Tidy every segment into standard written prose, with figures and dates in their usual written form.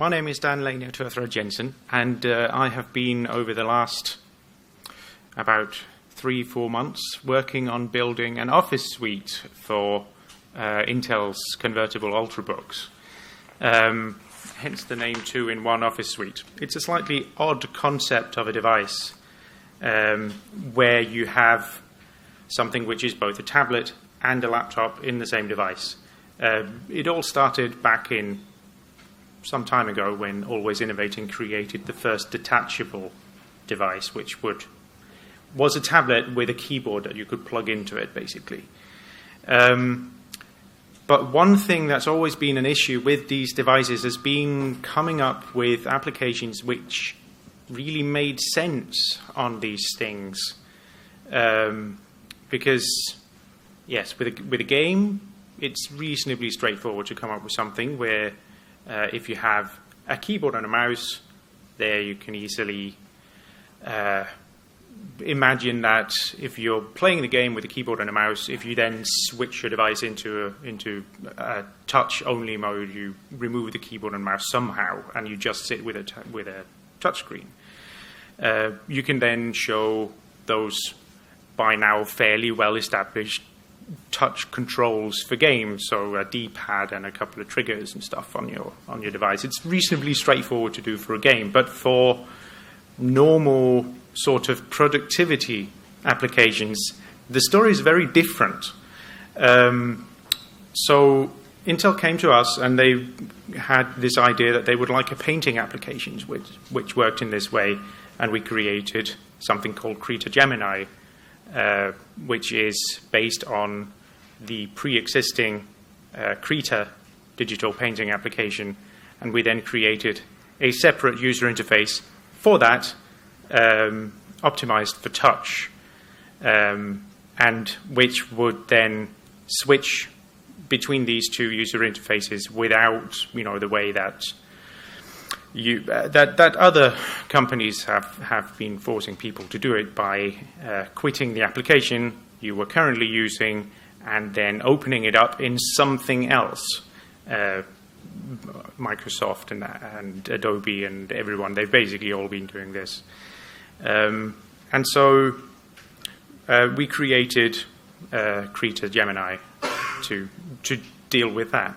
My name is Leinir, Turthra, Jensen, and I have been, over the last about 3-4 months, working on building an office suite for Intel's convertible Ultrabooks. Hence the name 2-in-1 office suite. It's a slightly odd concept of a device where you have something which is both a tablet and a laptop in the same device. It all started back in some time ago when Always Innovating created the first detachable device, which was a tablet with a keyboard that you could plug into it, basically. But one thing that's always been an issue with these devices has been coming up with applications which really made sense on these things. Because, yes, with a game, it's reasonably straightforward to come up with something where if you have a keyboard and a mouse, there you can easily imagine that if you're playing the game with a keyboard and a mouse, if you then switch your device into a touch-only mode, you remove the keyboard and mouse somehow, and you just sit with a touch screen. You can then show those by now fairly well-established touch controls for games, so a D-pad and a couple of triggers and stuff on your device. It's reasonably straightforward to do for a game, but for normal sort of productivity applications, the story is very different. So Intel came to us and they had this idea that they would like a painting application which worked in this way, and we created something called Krita Gemini, which is based on the pre-existing Krita digital painting application, and we then created a separate user interface for that, optimized for touch, and which would then switch between these two user interfaces without, the way that that other companies have been forcing people to do it by quitting the application you were currently using and then opening it up in something else. Microsoft and Adobe and everyone, they've basically all been doing this. And so we created Krita Gemini to deal with that.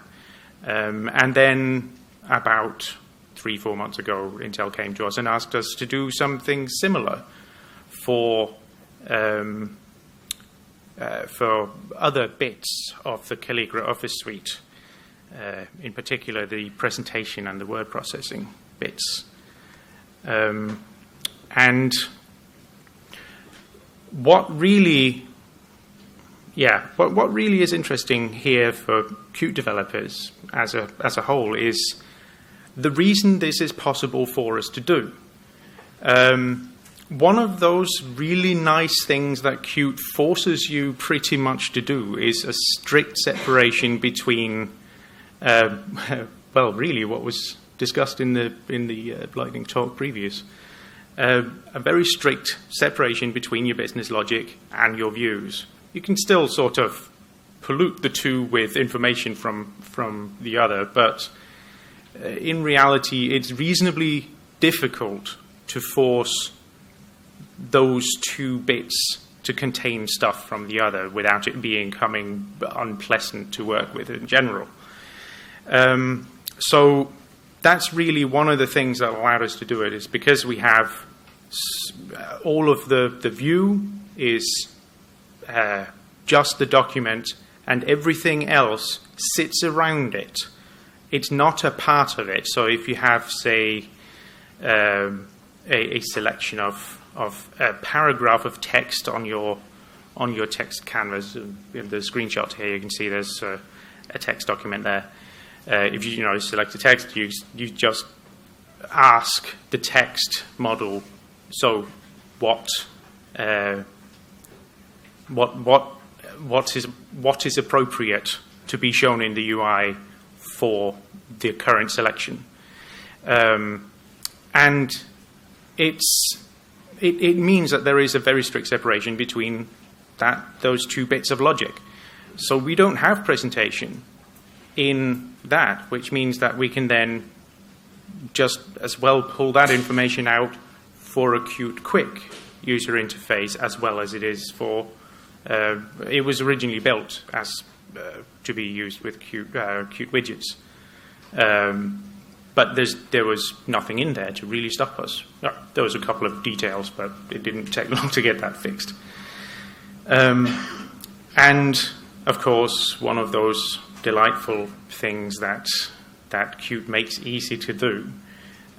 And then about 3-4 months ago, Intel came to us and asked us to do something similar for other bits of the Calligra Office Suite, in particular the presentation and the word processing bits. And what really is interesting here for Qt developers as a whole is the reason this is possible for us to do. One of those really nice things that Qt forces you pretty much to do is a strict separation between, really what was discussed in the lightning talk previous. A very strict separation between your business logic and your views. You can still sort of pollute the two with information from the other, but in reality, it's reasonably difficult to force those two bits to contain stuff from the other without it becoming unpleasant to work with in general. So that's really one of the things that allowed us to do it, is because we have all of the view is just the document, and everything else sits around it. It's not a part of it. So if you have, say, a selection of a paragraph of text on your text canvas, in the screenshot here you can see there's a text document there. If you select the text, you just ask the text model, so what is appropriate to be shown in the UI for the current selection, and it means that there is a very strict separation between those two bits of logic. So we don't have presentation in that, which means that we can then just as well pull that information out for a Qt Quick user interface as well as it is for. It was originally built as to be used with Qt widgets, but there was nothing in there to really stop us. There was a couple of details, but it didn't take long to get that fixed. And of course, one of those delightful things that Qt makes easy to do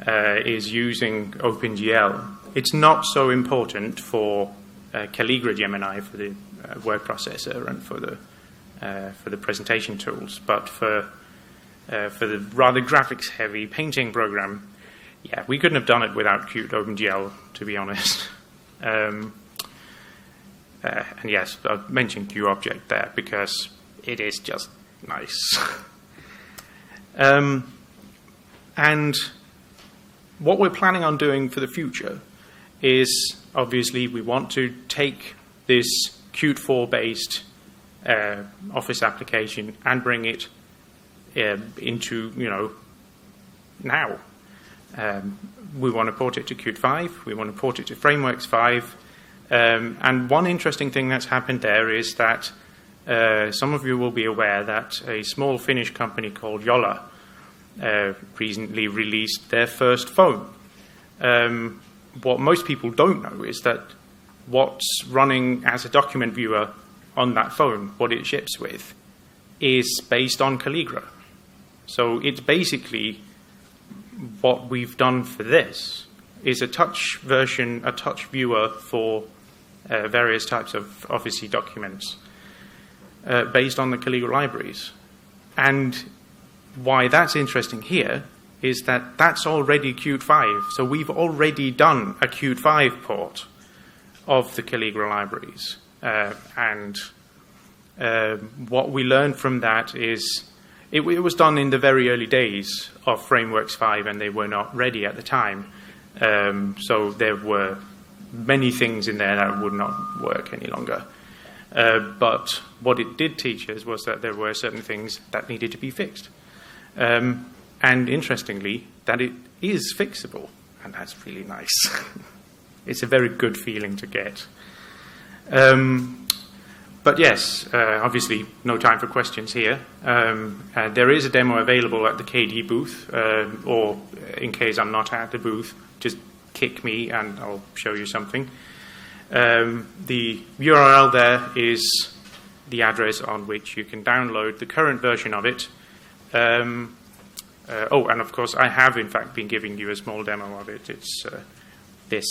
is using OpenGL. It's not so important for Calligra Gemini, for the word processor and for the presentation tools, but for the rather graphics-heavy painting program, yeah, we couldn't have done it without Qt OpenGL, to be honest. And yes, I've mentioned QObject there because it is just nice. And what we're planning on doing for the future is, obviously, we want to take this Qt 4-based Office application and bring it into, now. We want to port it to Qt 5. We want to port it to Frameworks 5. And one interesting thing that's happened there is that some of you will be aware that a small Finnish company called Yolla recently released their first phone. What most people don't know is that what's running as a document viewer on that phone, what it ships with, is based on Calligra. So it's basically what we've done for this is a touch version, a touch viewer for various types of Office documents based on the Calligra libraries. And why that's interesting here is that that's already Qt 5. So we've already done a Qt 5 port of the Calligra libraries. And what we learned from that is it was done in the very early days of Frameworks 5, and they were not ready at the time. So there were many things in there that would not work any longer. But what it did teach us was that there were certain things that needed to be fixed. And interestingly, that it is fixable, and that's really nice. It's a very good feeling to get. But yes, obviously, no time for questions here. There is a demo available at the KD booth, or in case I'm not at the booth, just kick me and I'll show you something. The URL there is the address on which you can download the current version of it. And of course, I have, in fact, been giving you a small demo of it. It's this.